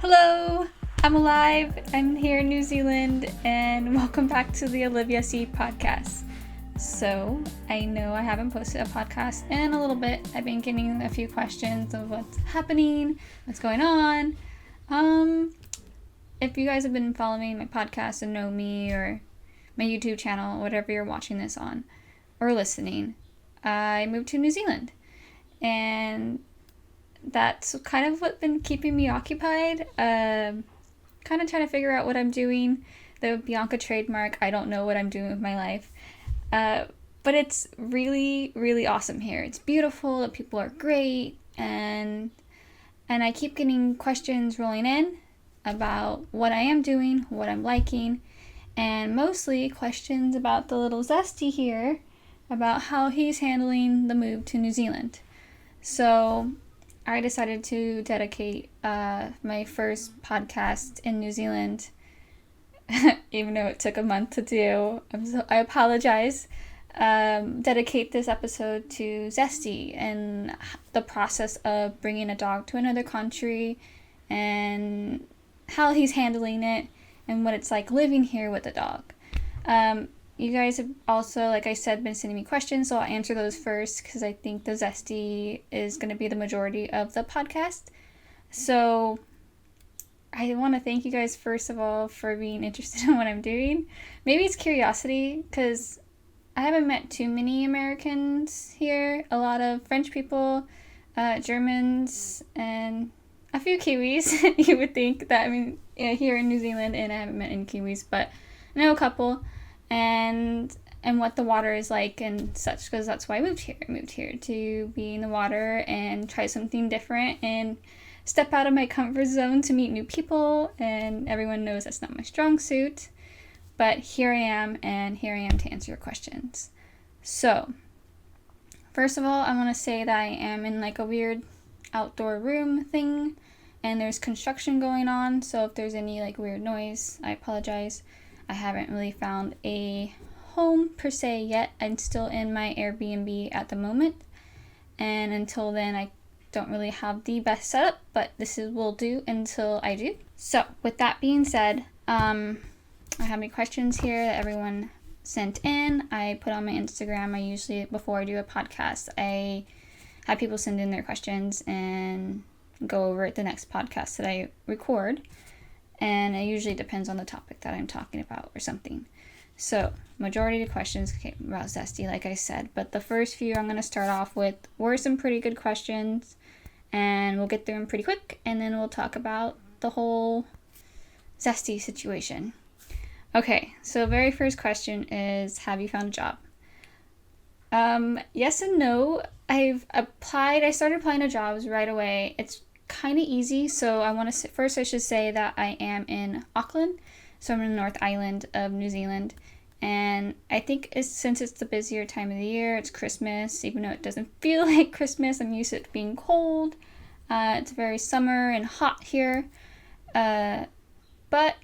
Hello, I'm alive. I'm here in New Zealand, and welcome back to the OliviaSea podcast. So, I know I haven't posted a podcast in a little bit. I've been getting a few questions of what's happening, what's going on. If you guys have been following my podcast and know me, or my YouTube channel, whatever you're watching this on or listening, I moved to New Zealand, and that's kind of what's been keeping me occupied. Kind of trying to figure out what I'm doing. The Bianca trademark, I don't know what I'm doing with my life. But it's really, really awesome here. It's beautiful, the people are great, and I keep getting questions rolling in about what I am doing, what I'm liking, and mostly questions about the little Zesty here, about how he's handling the move to New Zealand. So I decided to dedicate my first podcast in New Zealand, even though it took a month to do. I apologize. Dedicate this episode to Zesty and the process of bringing a dog to another country and how he's handling it and what it's like living here with a dog. You guys have also, like I said, been sending me questions, so I'll answer those first because I think the Zesty is going to be the majority of the podcast. So I want to thank you guys, first of all, for being interested in what I'm doing. Maybe it's curiosity because I haven't met too many Americans here. A lot of French people, Germans, and a few Kiwis. You would think that, here in New Zealand, and I haven't met any Kiwis, but I know a couple. And what the water is like and such, because that's why I moved here. I moved here to be in the water and try something different and step out of my comfort zone to meet new people, and everyone knows that's not my strong suit, but here I am to answer your questions. So, first of all, I want to say that I am in like a weird outdoor room thing, and there's construction going on, so if there's any like weird noise, I apologize. I haven't really found a home per se yet. I'm still in my Airbnb at the moment, and until then I don't really have the best setup, but will do until I do. So with that being said, I have any questions here that everyone sent in. I put on my Instagram. I usually, before I do a podcast, I have people send in their questions and go over it the next podcast that I record. And it usually depends on the topic that I'm talking about or something. So, majority of the questions came about Zesty, like I said. But the first few I'm going to start off with were some pretty good questions. And we'll get through them pretty quick. And then we'll talk about the whole Zesty situation. Okay, so very first question is, have you found a job? Yes and no. I started applying to jobs right away. It's kind of easy, so I should say that I am in Auckland, so I'm in the North Island of New Zealand, and I think since it's the busier time of the year, it's Christmas, even though it doesn't feel like Christmas. I'm used to it being cold. It's very summer and hot here, but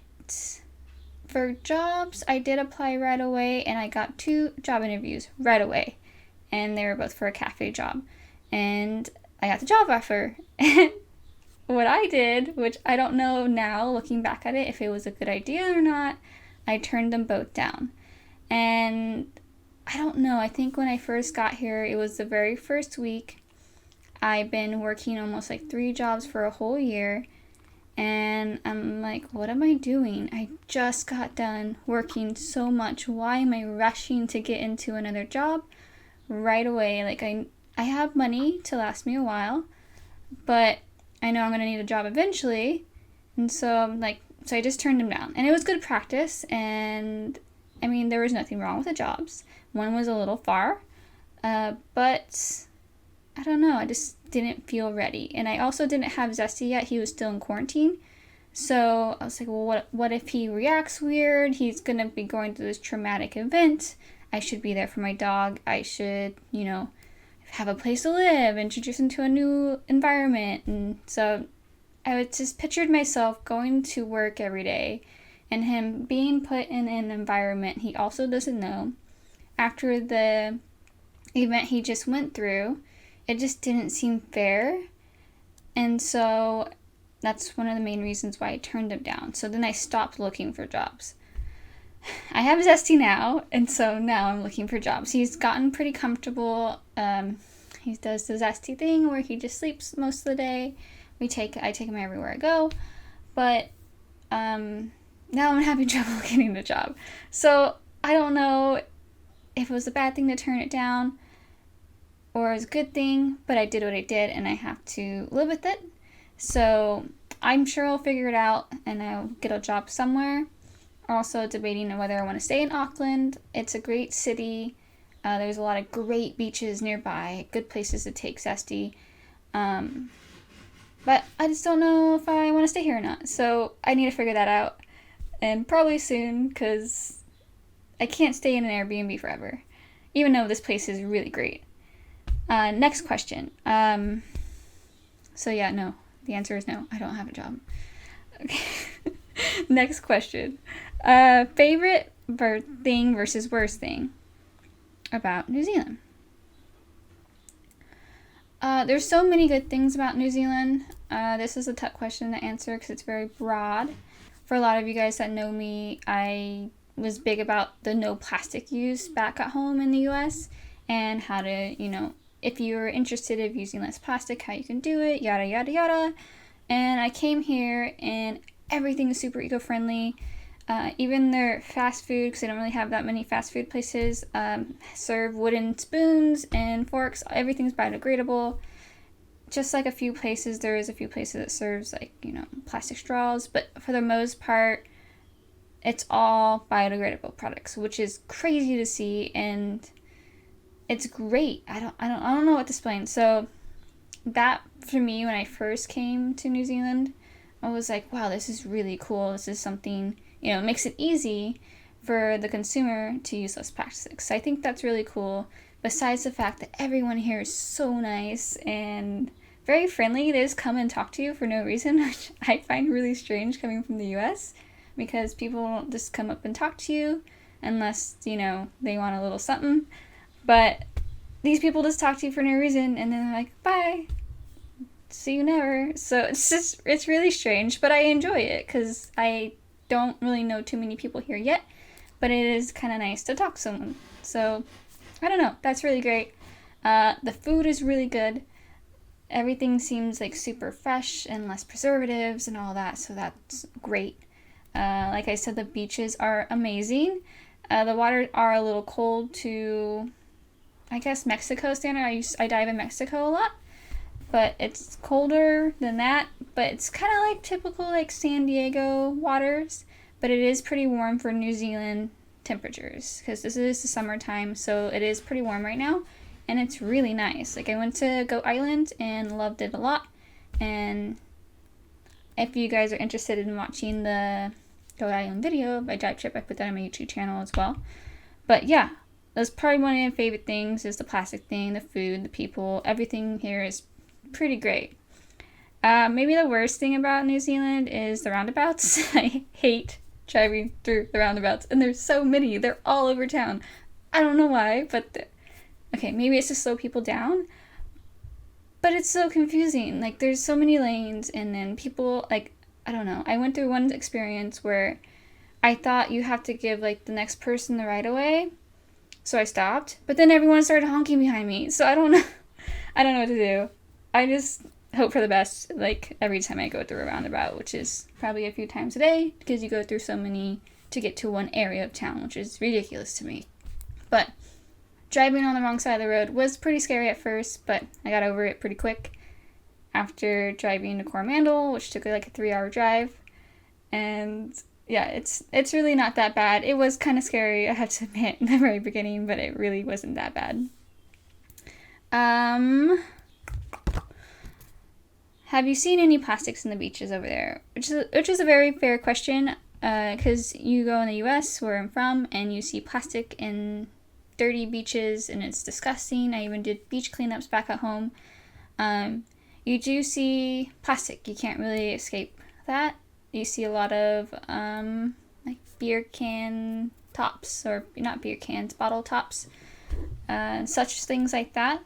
for jobs, I did apply right away, and I got 2 job interviews right away, and they were both for a cafe job, and I got the job offer. What I did, which I don't know now, looking back at it, if it was a good idea or not, I turned them both down. And I don't know, I think when I first got here, it was the very first week. I've been working almost like 3 jobs for a whole year. And I'm like, what am I doing? I just got done working so much. Why am I rushing to get into another job right away? Like, I have money to last me a while, but I know I'm going to need a job eventually, and so I just turned them down. And it was good practice, and there was nothing wrong with the jobs. One was a little far, but I don't know, I just didn't feel ready. And I also didn't have Zesty yet. He was still in quarantine, so I was like, well, what if he reacts weird? He's going to be going through this traumatic event. I should be there for my dog. I should, have a place to live, introduce him to a new environment. And so I just pictured myself going to work every day and him being put in an environment he also doesn't know. After the event he just went through, it just didn't seem fair. And so that's one of the main reasons why I turned him down. So then I stopped looking for jobs. I have Zesty now, and so now I'm looking for jobs. He's gotten pretty comfortable. He does the Zesty thing where he just sleeps most of the day. I take him everywhere I go, but now I'm having trouble getting a job. So I don't know if it was a bad thing to turn it down or it was a good thing, but I did what I did and I have to live with it. So I'm sure I'll figure it out and I'll get a job somewhere. Also debating whether I want to stay in Auckland. It's a great city. There's a lot of great beaches nearby, good places to take Zesty. But I just don't know if I want to stay here or not. So I need to figure that out. And probably soon, because I can't stay in an Airbnb forever. Even though this place is really great. Next question. So yeah, no. The answer is no. I don't have a job. Okay. Next question. Favorite thing versus worst thing about New Zealand. There's so many good things about New Zealand. This is a tough question to answer because it's very broad. For a lot of you guys that know me, I was big about the no plastic use back at home in the US and how to, if you're interested in using less plastic, how you can do it, yada, yada, yada. And I came here and everything is super eco-friendly. Even their fast food, because they don't really have that many fast food places, serve wooden spoons and forks. Everything's biodegradable. Just like a few places, there is a few places that serves plastic straws, but for the most part, it's all biodegradable products, which is crazy to see, and it's great. I don't know what to explain. So that for me, when I first came to New Zealand, I was like, wow, this is really cool. This is something, it makes it easy for the consumer to use less plastics. So I think that's really cool. Besides the fact that everyone here is so nice and very friendly. They just come and talk to you for no reason, which I find really strange coming from the US, because people don't just come up and talk to you unless, they want a little something. But these people just talk to you for no reason and then they're like, bye. See you never. So it's really strange, but I enjoy it because I don't really know too many people here yet, but it is kind of nice to talk to someone. So I don't know. That's really great. The food is really good. Everything seems like super fresh and less preservatives and all that, so that's great. Like I said, the beaches are amazing. The water are a little cold to, I guess, Mexico standard. I dive in Mexico a lot, but it's colder than that. But it's kind of like typical like San Diego waters, but it is pretty warm for New Zealand temperatures because this is the summertime, so it is pretty warm right now. And it's really nice. Like I went to Goat Island and loved it a lot. And if you guys are interested in watching the Goat Island video by Dive Trip, I put that on my YouTube channel as well. But yeah, that's probably one of my favorite things is the plastic thing, the food, the people. Everything here is pretty great. Maybe the worst thing about New Zealand is the roundabouts. I hate driving through the roundabouts. And there's so many. They're all over town. I don't know why, but okay, maybe it's to slow people down, but it's so confusing. Like, there's so many lanes, and then people, like, I don't know. I went through one experience where I thought you have to give, like, the next person the right of way, so I stopped, but then everyone started honking behind me, so I don't know. I don't know what to do. I just hope for the best, like, every time I go through a roundabout, which is probably a few times a day, because you go through so many to get to one area of town, which is ridiculous to me. But driving on the wrong side of the road was pretty scary at first, but I got over it pretty quick after driving to Coromandel, which took like a 3-hour drive. And yeah, it's really not that bad. It was kind of scary, I have to admit, in the very beginning, but it really wasn't that bad. Have you seen any plastics in the beaches over there? Which is a very fair question, because you go in the US, where I'm from, and you see plastic in dirty beaches and it's disgusting. I even did beach cleanups back at home. You do see plastic. You can't really escape that. You see a lot of like beer can tops, or not beer cans, bottle tops, such things like that.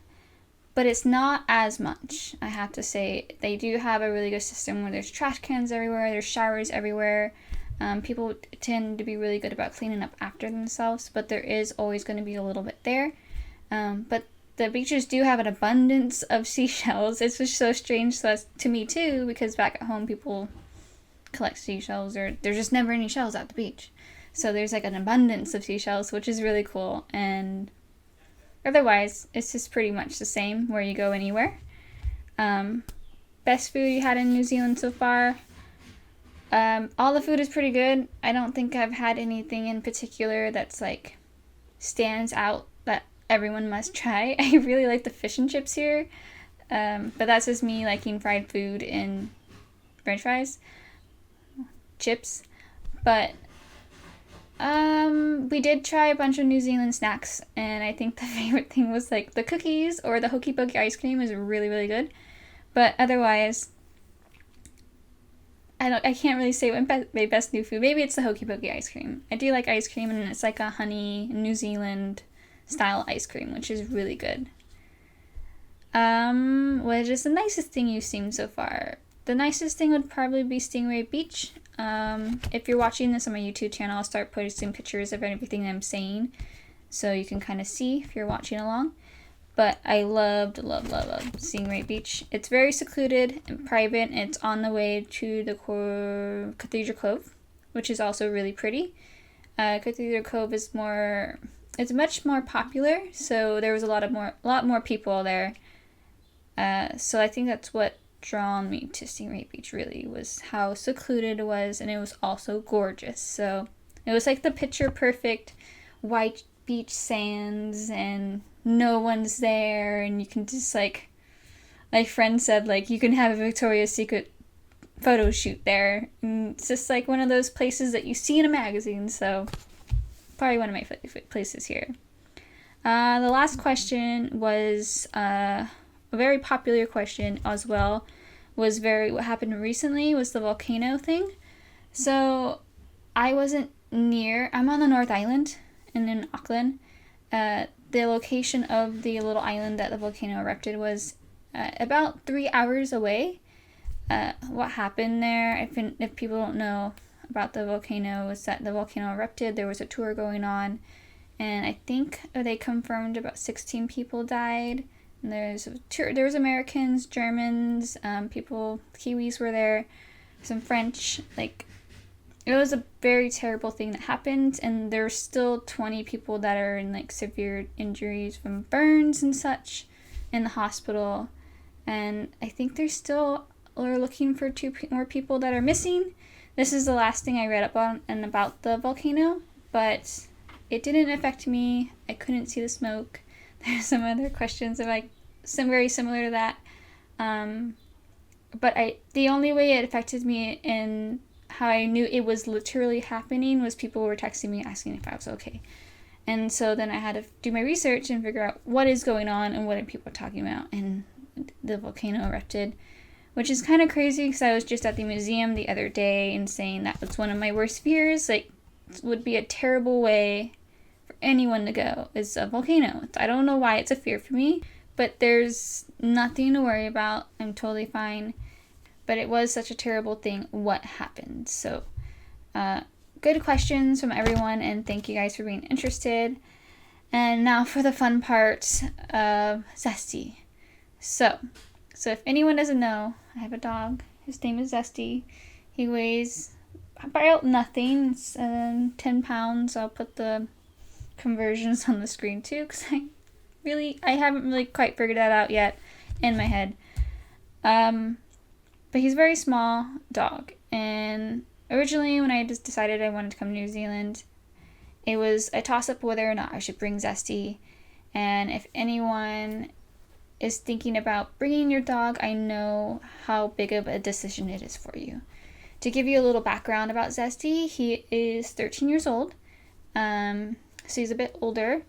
but it's not as much, I have to say. They do have a really good system where there's trash cans everywhere, there's showers everywhere. People tend to be really good about cleaning up after themselves, but there is always going to be a little bit there. But the beaches do have an abundance of seashells. It's just so strange to me too, because back at home people collect seashells, or there's just never any shells at the beach. So there's like an abundance of seashells, which is really cool. And otherwise, it's just pretty much the same where you go anywhere. Best food you had in New Zealand so far? All the food is pretty good. I don't think I've had anything in particular that's like stands out that everyone must try. I really like the fish and chips here, but that's just me liking fried food and french fries, chips. But we did try a bunch of New Zealand snacks, and I think the favorite thing was like the cookies, or the hokey pokey ice cream is really, really good. But otherwise, I can't really say my best new food. Maybe it's the hokey pokey ice cream. I do like ice cream, and it's like a honey New Zealand style ice cream, which is really good. What is the nicest thing you've seen so far? The nicest thing would probably be Stingray Beach. If you're watching this on my YouTube channel, I'll start posting pictures of everything I'm saying, so you can kind of see if you're watching along. But I love Stingray Beach. It's very secluded and private, and it's on the way to the Cathedral Cove, which is also really pretty. Cathedral Cove is it's much more popular, so there was a lot more people there. So I think that's what drawn me to Stingray Beach, really, was how secluded it was, and it was also gorgeous. So it was like the picture perfect white beach sands, and no one's there, and you can just, like my friend said, like, you can have a Victoria's Secret photo shoot there, and it's just like one of those places that you see in a magazine. So probably one of my favorite places here. The last question was a very popular question as well. What happened recently was the volcano thing. So I'm on the North Island and in Auckland. The location of the little island that the volcano erupted was about 3 hours away. What happened there, if people don't know about the volcano, was that the volcano erupted. There was a tour going on, and I think they confirmed about 16 people died. And there was Americans, Germans, Kiwis were there, some French. Like, it was a very terrible thing that happened, and there's still 20 people that are in like severe injuries from burns and such in the hospital. And I think they're looking for 2 more people that are missing. This is the last thing I read up on and about the volcano, but it didn't affect me. I couldn't see the smoke. There's some other questions about some very similar to that. But the only way it affected me and how I knew it was literally happening was people were texting me asking if I was okay. And so then I had to do my research and figure out what is going on and what are people talking about. And the volcano erupted, which is kind of crazy because I was just at the museum the other day and saying that was one of my worst fears. Like, it would be a terrible way for anyone to go, is a volcano. I don't know why it's a fear for me, but there's nothing to worry about. I'm totally fine. But it was such a terrible thing. What happened? So, good questions from everyone, and thank you guys for being interested. And now for the fun part of Zesty. So if anyone doesn't know, I have a dog. His name is Zesty. He weighs about nothing. It's 10 pounds. I'll put the conversions on the screen too, because I haven't really quite figured that out yet in my head. But he's a very small dog, and originally when I just decided I wanted to come to New Zealand, it was a toss-up whether or not I should bring Zesty. And if anyone is thinking about bringing your dog, I know how big of a decision it is for you. To give you a little background about Zesty, he is 13 years old, so he's a bit older,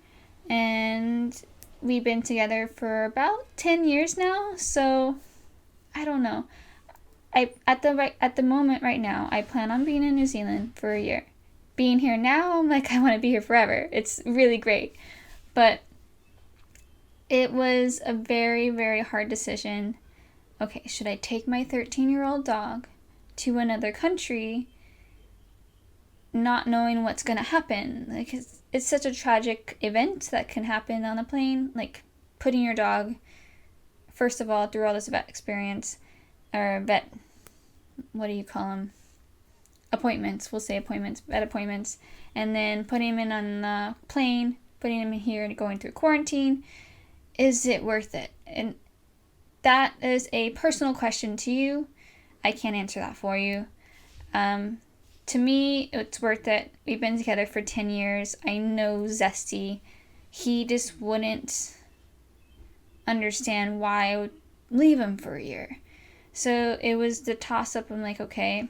and we've been together for about 10 years now, so I don't know. At the moment right now, I plan on being in New Zealand for a year. Being here now, I'm like, I want to be here forever. It's really great. But it was a very, very hard decision. Okay, should I take my 13-year-old dog to another country not knowing what's going to happen? Like, it's such a tragic event that can happen on a plane. Like, putting your dog, first of all, through all this vet experience, or vet, what do you call them? Appointments, we'll say appointments, vet appointments, and then putting him in on the plane, putting him in here and going through quarantine. Is it worth it? And that is a personal question to you. I can't answer that for you. To me, it's worth it. We've been together for 10 years. I know Zesty. He just wouldn't understand why I would leave him for a year. So it was the toss-up. I'm like, okay,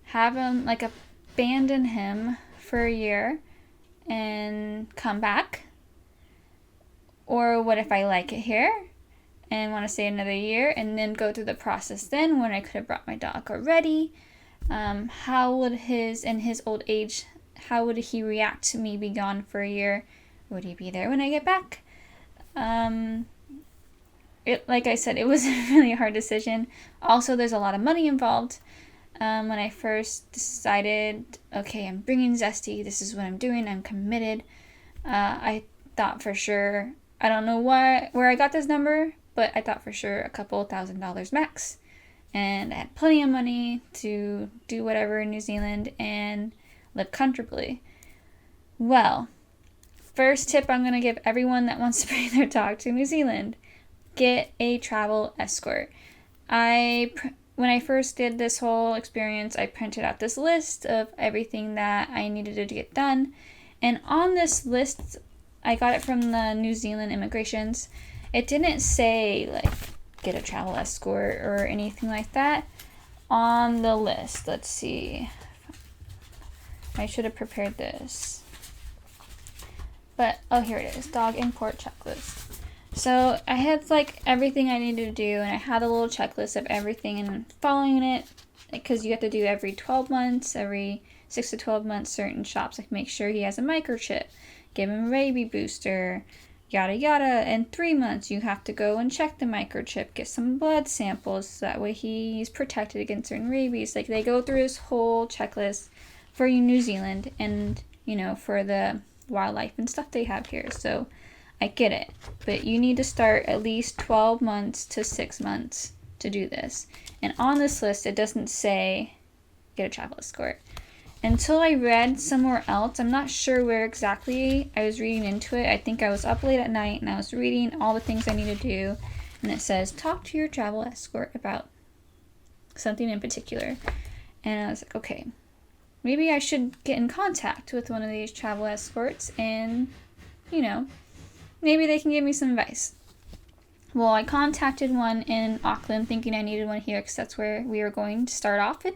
have him, like, abandon him for a year and come back. Or what if I like it here and want to stay another year and then go through the process then when I could have brought my dog already? How would in his old age, how would he react to me be gone for a year? Would he be there when I get back? Like I said, it was a really hard decision. Also, there's a lot of money involved. When I first decided, okay, I'm bringing Zesty, this is what I'm doing, I'm committed, I thought for sure, I don't know where I got this number, but I thought for sure a couple $1,000s max. And I had plenty of money to do whatever in New Zealand and live comfortably. Well, first tip I'm going to give everyone that wants to bring their dog to New Zealand: get a travel escort. When I first did this whole experience, I printed out this list of everything that I needed to get done. And on this list, I got it from the New Zealand immigrations. It didn't say, like, get a travel escort or anything like that on the list. Let's see. I should have prepared this. But, oh, here it is. Dog import checklist. So I had, like, everything I needed to do, and I had a little checklist of everything and following it, because you have to do every 12 months, every 6 to 12 months, certain shops, like, make sure he has a microchip, give him a rabies booster, yada yada. In 3 months, you have to go and check the microchip, get some blood samples, so that way he's protected against certain rabies. Like, they go through this whole checklist for New Zealand and, you know, for the wildlife and stuff they have here. So I get it, but you need to start at least 12 months to 6 months to do this. And on this list, it doesn't say get a travel escort. Until I read somewhere else, I'm not sure where exactly I was reading into it. I think I was up late at night and I was reading all the things I need to do. And it says, talk to your travel escort about something in particular. And I was like, okay, maybe I should get in contact with one of these travel escorts and, you know, maybe they can give me some advice. Well, I contacted one in Auckland thinking I needed one here because that's where we were going to start off in.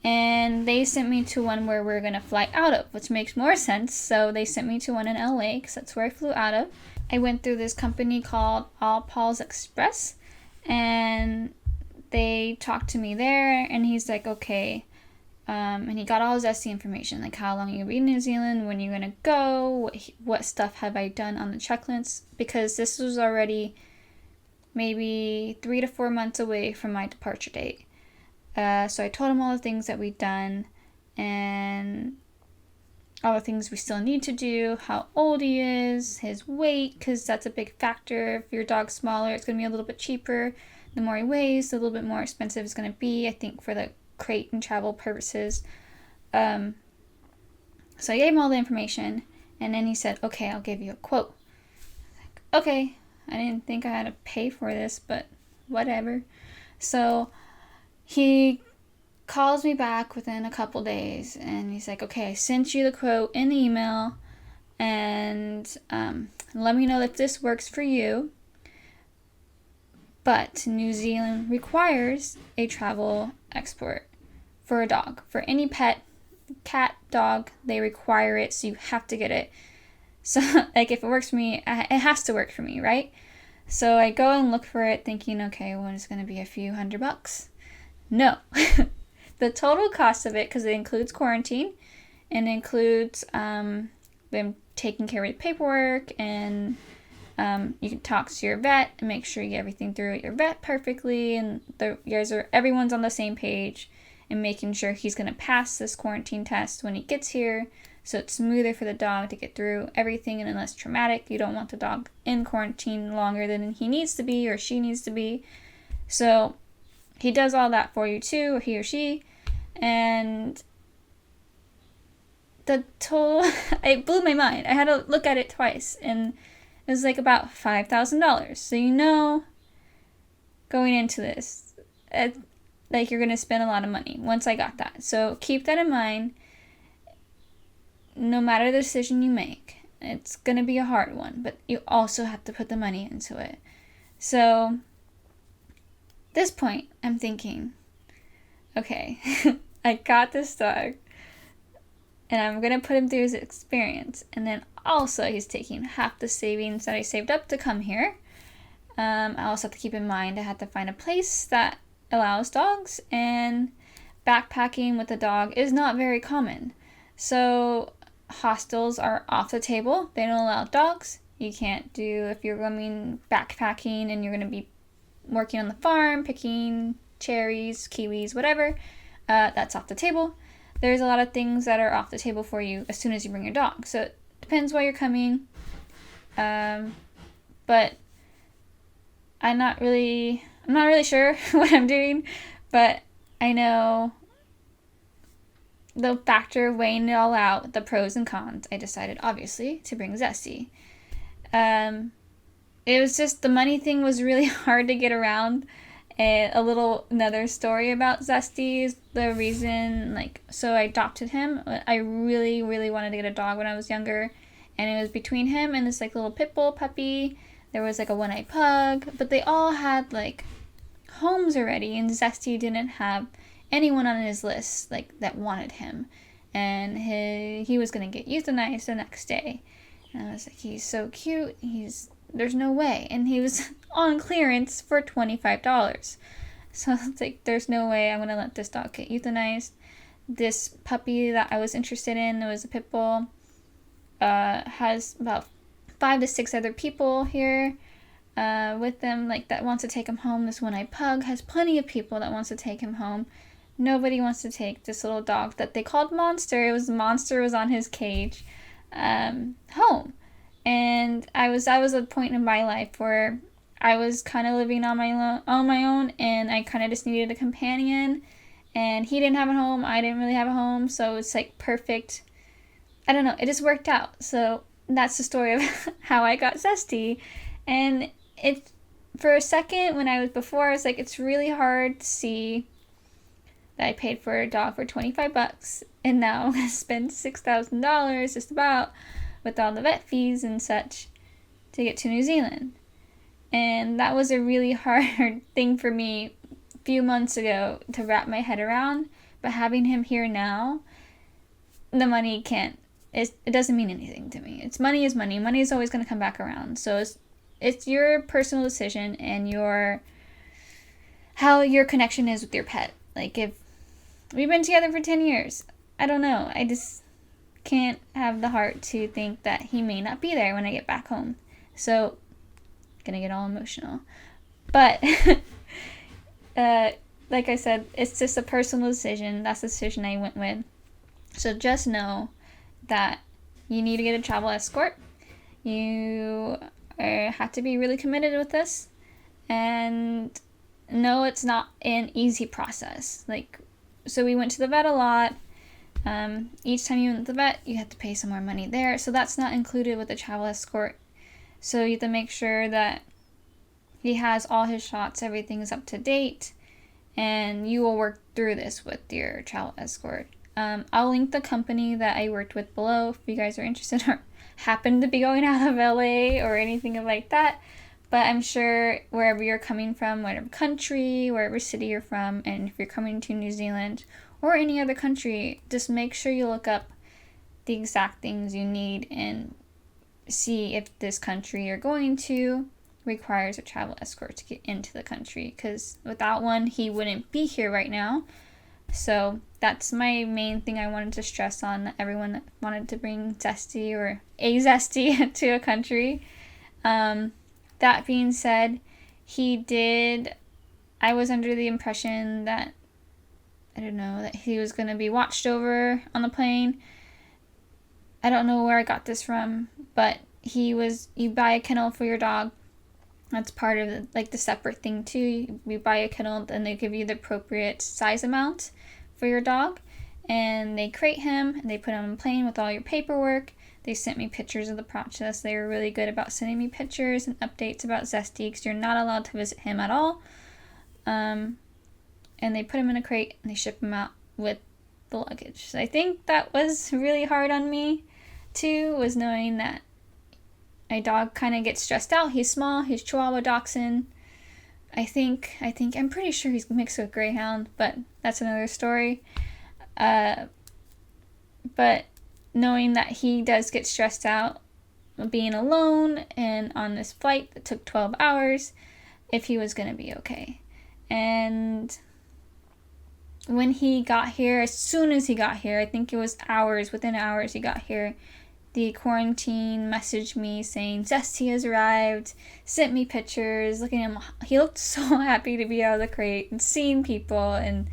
And they sent me to one where we're going to fly out of, which makes more sense. So they sent me to one in LA because that's where I flew out of. I went through this company called All Paul's Express, and they talked to me there, and he's like, okay. And he got all his SC information, like how long you'll be in New Zealand, when you're going to go, what stuff have I done on the checklist, because this was already maybe 3 to 4 months away from my departure date. So I told him all the things that we'd done and all the things we still need to do, how old he is, his weight, because that's a big factor. If your dog's smaller, it's going to be a little bit cheaper. The more he weighs, the little bit more expensive it's going to be, I think, for the crate and travel purposes. So I gave him all the information, and then he said, okay, I'll give you a quote. Like, okay, I didn't think I had to pay for this, but whatever. So he calls me back within a couple days, and he's like, okay, I sent you the quote in email, and let me know if this works for you. But New Zealand requires a travel export for a dog. For any pet, cat, dog, they require it, so you have to get it. So, like, if it works for me, it has to work for me, right? So I go and look for it thinking, okay, well, it's going to be a few $100. No. The total cost of it, because it includes quarantine, and includes them taking care of the paperwork and You can talk to your vet and make sure you get everything through at your vet perfectly, and everyone's on the same page, and making sure he's going to pass this quarantine test when he gets here, so it's smoother for the dog to get through everything and less traumatic. You don't want the dog in quarantine longer than he needs to be or she needs to be. So he does all that for you too, or he or she. And the total, it blew my mind. I had to look at it twice, and it was like about $5,000. So going into this, like you're going to spend a lot of money once I got that. So keep that in mind. No matter the decision you make, it's going to be a hard one, but you also have to put the money into it. So at this point, I'm thinking, okay, I got this dog, and I'm going to put him through his experience. And then also he's taking half the savings that I saved up to come here. I also have to keep in mind I had to find a place that allows dogs, and backpacking with a dog is not very common. So hostels are off the table. They don't allow dogs. You can't do, if you're going backpacking and you're going to be working on the farm, picking cherries, kiwis, whatever, that's off the table. There's a lot of things that are off the table for you as soon as you bring your dog. So it depends why you're coming. But I'm not really sure what I'm doing, but I know the factor of weighing it all out, the pros and cons, I decided obviously to bring Zesty. It was just, the money thing was really hard to get around. Another story about Zesty is the reason, so I adopted him. I really, really wanted to get a dog when I was younger, and it was between him and this little pit bull puppy. There was a one-eyed pug, but they all had homes already, and Zesty didn't have anyone on his list that wanted him, and he was gonna get euthanized the next day. And I was like, he's so cute, there's no way. And he was on clearance for $25. So it's there's no way I'm gonna let this dog get euthanized. This puppy that I was interested in, it was a pit bull, has about 5 to 6 other people here with them that wants to take him home. This one-eyed pug has plenty of people that wants to take him home. Nobody wants to take this little dog that they called Monster. Monster was on his cage home. And I was at a point in my life where I was kind of living on my own, and I kind of just needed a companion. And he didn't have a home, I didn't really have a home, so it's perfect. I don't know, it just worked out. So that's the story of how I got Zesty. And for a second when I was it's really hard to see that I paid for a dog for $25, and now I'm gonna spend $6,000 just about, with all the vet fees and such, to get to New Zealand. And that was a really hard thing for me a few months ago to wrap my head around. But having him here now, the money it doesn't mean anything to me. Money is money. Money is always going to come back around. So it's your personal decision and how your connection is with your pet. If we've been together for 10 years, I don't know. I just can't have the heart to think that he may not be there when I get back home. So, gonna get all emotional. But, like I said, it's just a personal decision. That's the decision I went with. So just know that you need to get a travel escort. You have to be really committed with this. And no, it's not an easy process. So we went to the vet a lot. Each time you went to the vet, you have to pay some more money there. So that's not included with the travel escort. So you have to make sure that he has all his shots, everything is up to date, and you will work through this with your travel escort. I'll link the company that I worked with below if you guys are interested or happen to be going out of LA or anything like that. But I'm sure wherever you're coming from, whatever country, wherever city you're from, and if you're coming to New Zealand or any other country, just make sure you look up the exact things you need and see if this country you're going to requires a travel escort to get into the country, because without one, he wouldn't be here right now. So that's my main thing I wanted to stress on everyone that wanted to bring Zesty or a Zesty to a country. That being said, I was under the impression that, I don't know, that he was going to be watched over on the plane. I don't know where I got this from, but you buy a kennel for your dog. That's part of the separate thing too. You buy a kennel and they give you the appropriate size amount for your dog. And they crate him and they put him on a plane with all your paperwork. They sent me pictures of the process. They were really good about sending me pictures and updates about Zesty, because you're not allowed to visit him at all. And they put him in a crate and they ship him out with the luggage. So I think that was really hard on me too, was knowing that my dog kind of gets stressed out. He's small. He's Chihuahua Dachshund. I'm pretty sure he's mixed with Greyhound, but that's another story. But knowing that he does get stressed out being alone and on this flight that took 12 hours, if he was going to be okay. And when he got here, as soon as he got here, I think it was within hours he got here, the quarantine messaged me saying Zesty has arrived, sent me pictures, looking at him. He looked so happy to be out of the crate and seeing people, and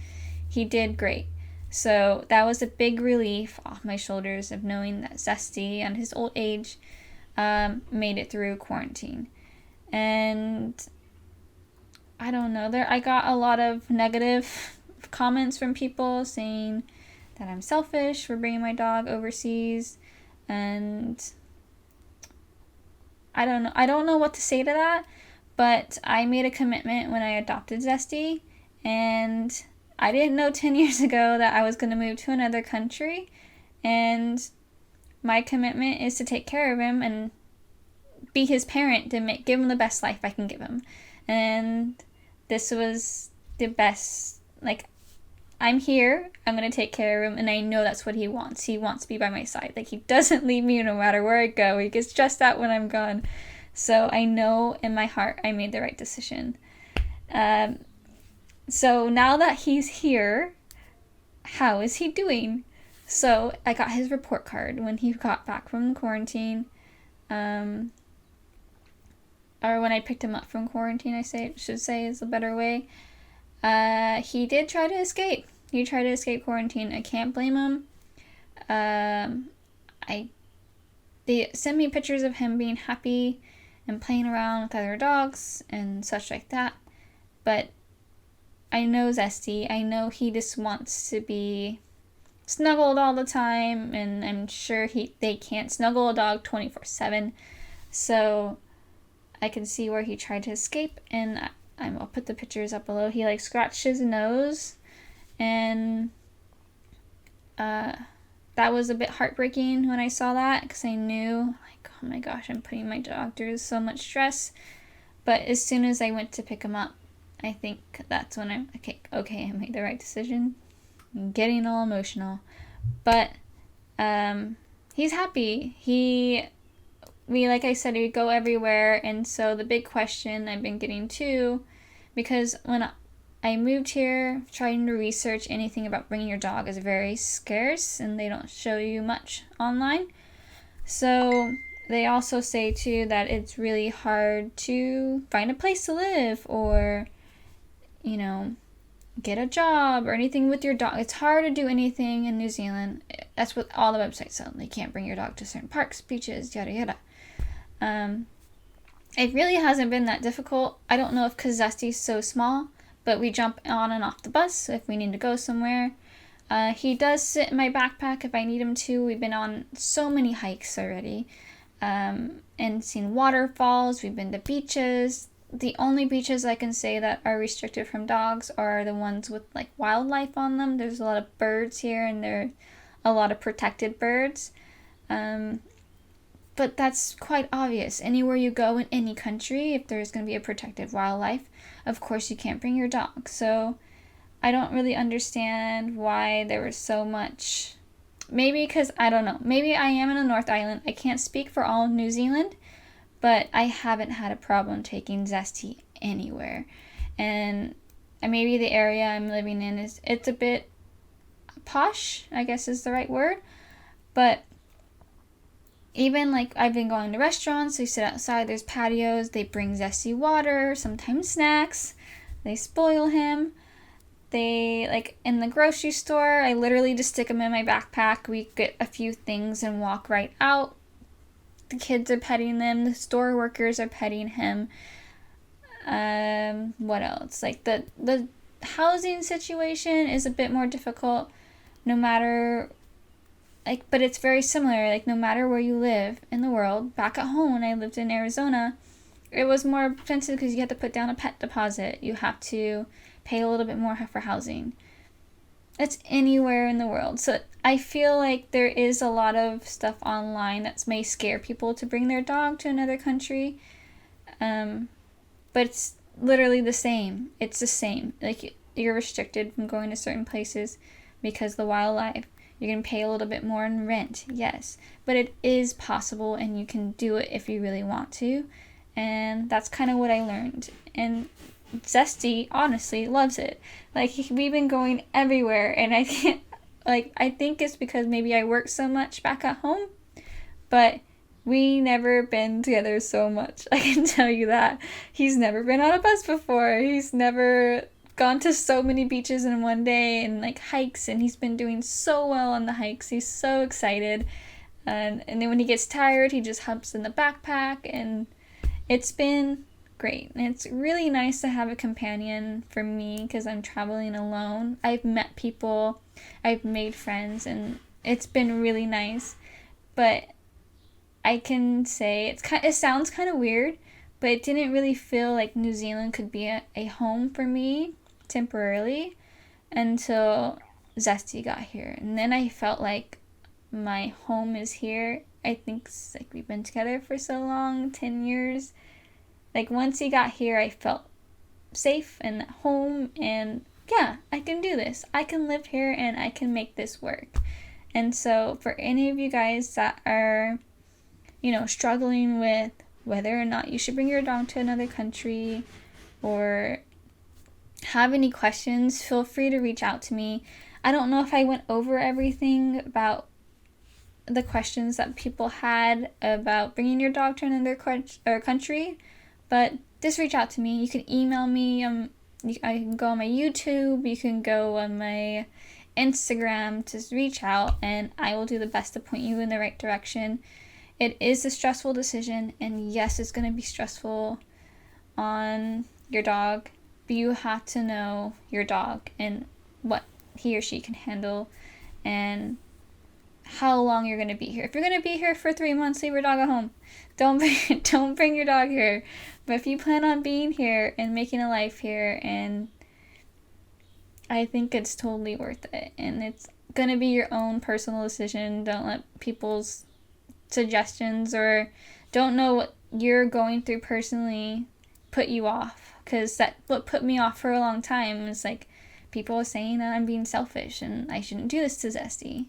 he did great. So that was a big relief off my shoulders of knowing that Zesty, and his old age, made it through quarantine. And I don't know, I got a lot of negative comments from people saying that I'm selfish for bringing my dog overseas. And I don't know what to say to that, but I made a commitment when I adopted Zesty, and I didn't know 10 years ago that I was going to move to another country, and my commitment is to take care of him and be his parent, to give him the best life I can give him. And this was the best. I'm here, I'm going to take care of him, and I know that's what he wants. He wants to be by my side. He doesn't leave me no matter where I go. He gets stressed out when I'm gone. So I know in my heart I made the right decision. So now that he's here, how is he doing? So I got his report card when he got back from quarantine. Or when I picked him up from quarantine, should say is a better way. He did try to escape. He tried to escape quarantine. I can't blame him. They sent me pictures of him being happy and playing around with other dogs and such like that. But I know Zesty. I know he just wants to be snuggled all the time, and I'm sure they can't snuggle a dog 24/7. So I can see where he tried to escape, and I'll put the pictures up below. He scratched his nose, and that was a bit heartbreaking when I saw that, because I knew, oh my gosh, I'm putting my dog through so much stress. But as soon as I went to pick him up, I think that's when I'm okay, I made the right decision. I'm getting all emotional. But he's happy. Like I said, we go everywhere, and so the big question I've been getting too, because when I moved here, trying to research anything about bringing your dog is very scarce, and they don't show you much online. So they also say too that it's really hard to find a place to live, or get a job or anything with your dog. It's hard to do anything in New Zealand. That's what all the websites say. You can't bring your dog to certain parks, beaches, yada yada. It really hasn't been that difficult. I don't know if because Zesty's so small, but we jump on and off the bus if we need to go somewhere. He does sit in my backpack if I need him to. We've been on so many hikes already, and seen waterfalls. We've been to beaches. The only beaches I can say that are restricted from dogs are the ones with wildlife on them. There's a lot of birds here, and there are a lot of protected birds. But that's quite obvious. Anywhere you go in any country, if there's going to be a protected wildlife, of course you can't bring your dog. So I don't really understand why there was so much. Maybe because, I don't know, maybe I am in the North Island. I can't speak for all of New Zealand, but I haven't had a problem taking Zesty anywhere. And maybe the area I'm living in it's a bit posh, I guess is the right word. But even like I've been going to restaurants, we sit outside, there's patios, they bring zesty water, sometimes snacks, they spoil him. They, like, in the grocery store, I literally just stick him in my backpack. We get a few things and walk right out. The kids are petting them. The store workers are petting him. What else? Like, the housing situation is a bit more difficult no matter, like, but it's very similar. Like, no matter where you live in the world. Back at home when I lived in Arizona, it was more expensive because you had to put down a pet deposit. You have to pay a little bit more for housing. It's anywhere in the world. So I feel like there is a lot of stuff online that may scare people to bring their dog to another country. But it's literally the same. It's the same. Like, you're restricted from going to certain places because the wildlife. You're going to pay a little bit more in rent, yes. But it is possible and you can do it if you really want to. And that's kind of what I learned. And Zesty honestly loves it. Like, we've been going everywhere, and I think it's because maybe I work so much back at home, but we never been together so much. I can tell you that. He's never been on a bus before. He's never gone to so many beaches in one day and like hikes, and he's been doing so well on the hikes. He's so excited, and then when he gets tired, he just hops in the backpack, and it's been great. And it's really nice to have a companion for me because I'm traveling alone. I've met people, I've made friends, and it's been really nice. But I can say it sounds kind of weird, but it didn't really feel like New Zealand could be a home for me temporarily until Zesty got here. And then I felt like my home is here. I think it's like we've been together for so long, 10 years. Like, once he got here, I felt safe and at home, and yeah, I can do this. I can live here, and I can make this work. And so, for any of you guys that are, struggling with whether or not you should bring your dog to another country, or have any questions, feel free to reach out to me. I don't know if I went over everything about the questions that people had about bringing your dog to another country. But just reach out to me. You can email me. I can go on my YouTube. You can go on my Instagram. Just reach out, and I will do the best to point you in the right direction. It is a stressful decision, and yes, it's going to be stressful on your dog. But you have to know your dog and what he or she can handle, and how long you're going to be here. If you're going to be here for 3 months, leave your dog at home. Don't bring your dog here. But if you plan on being here and making a life here, and I think it's totally worth it. And it's going to be your own personal decision. Don't let people's suggestions or don't know what you're going through personally put you off. Because that what put me off for a long time is like people are saying that I'm being selfish and I shouldn't do this to Zesty.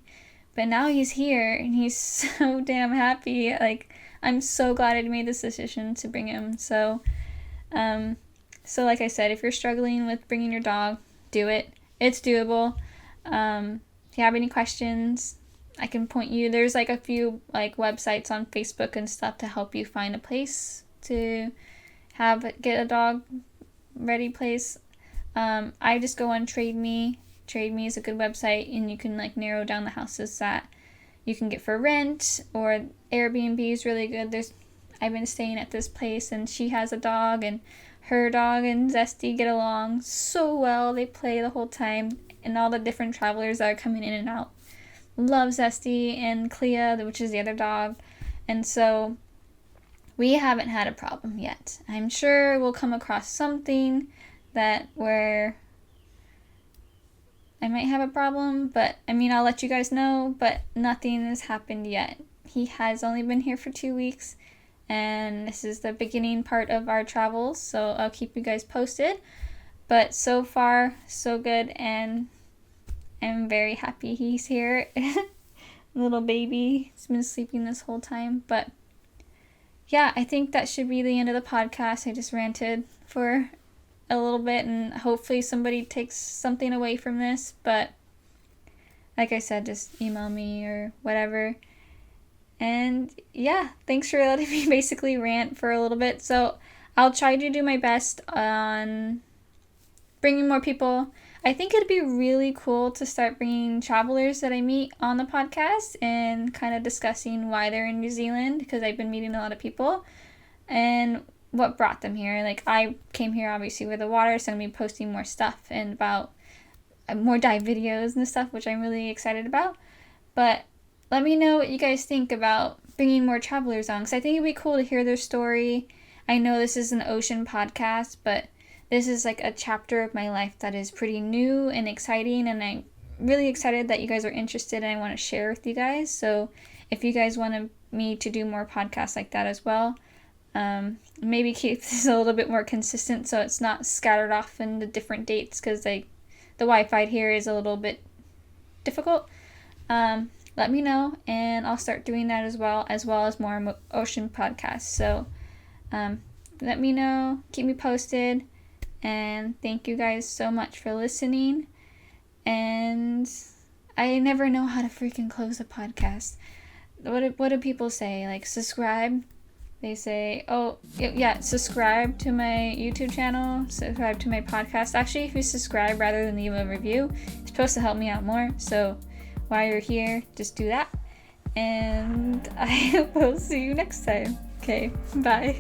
But now he's here and he's so damn happy. Like, I'm so glad I made this decision to bring him. So like I said, if you're struggling with bringing your dog, do it. It's doable. If you have any questions, I can point you. There's like a few like websites on Facebook and stuff to help you find a place to get a dog ready place. I just go on Trade Me. Trade Me is a good website, and you can like narrow down the houses that you can get for rent, or Airbnb is really good. I've been staying at this place, and she has a dog, and her dog and Zesty get along so well. They play the whole time, and all the different travelers that are coming in and out love Zesty and Clea, which is the other dog. And so we haven't had a problem yet. I'm sure we'll come across something where I might have a problem, but I'll let you guys know, but nothing has happened yet. He has only been here for 2 weeks, and this is the beginning part of our travels, so I'll keep you guys posted. But so far, so good, and I'm very happy he's here. Little baby, he's been sleeping this whole time, but yeah, I think that should be the end of the podcast. I just ranted for a little bit, and hopefully somebody takes something away from this, but like I said, just email me or whatever, And yeah, thanks for letting me basically rant for a little bit. So I'll try to do my best on bringing more people. I think it'd be really cool to start bringing travelers that I meet on the podcast and kind of discussing why they're in New Zealand, because I've been meeting a lot of people and what brought them here. Like, I came here obviously with the water, so I'm going to be posting more stuff and about more dive videos and stuff, which I'm really excited about. But let me know what you guys think about bringing more travelers on, because I think it'd be cool to hear their story. I know this is an ocean podcast, but this is like a chapter of my life that is pretty new and exciting, and I'm really excited that you guys are interested and I want to share with you guys. So if you guys want me to do more podcasts like that as well, maybe keep this a little bit more consistent so it's not scattered off into different dates, because the Wi-Fi here is a little bit difficult. Let me know, and I'll start doing that as well as more ocean podcasts. So let me know, keep me posted, and thank you guys so much for listening. And I never know how to freaking close a podcast. What do people say? Like, subscribe? They say, oh, yeah, subscribe to my YouTube channel, subscribe to my podcast. Actually, if you subscribe rather than leave a review, it's supposed to help me out more. So while you're here, just do that. And I will see you next time. Okay, bye.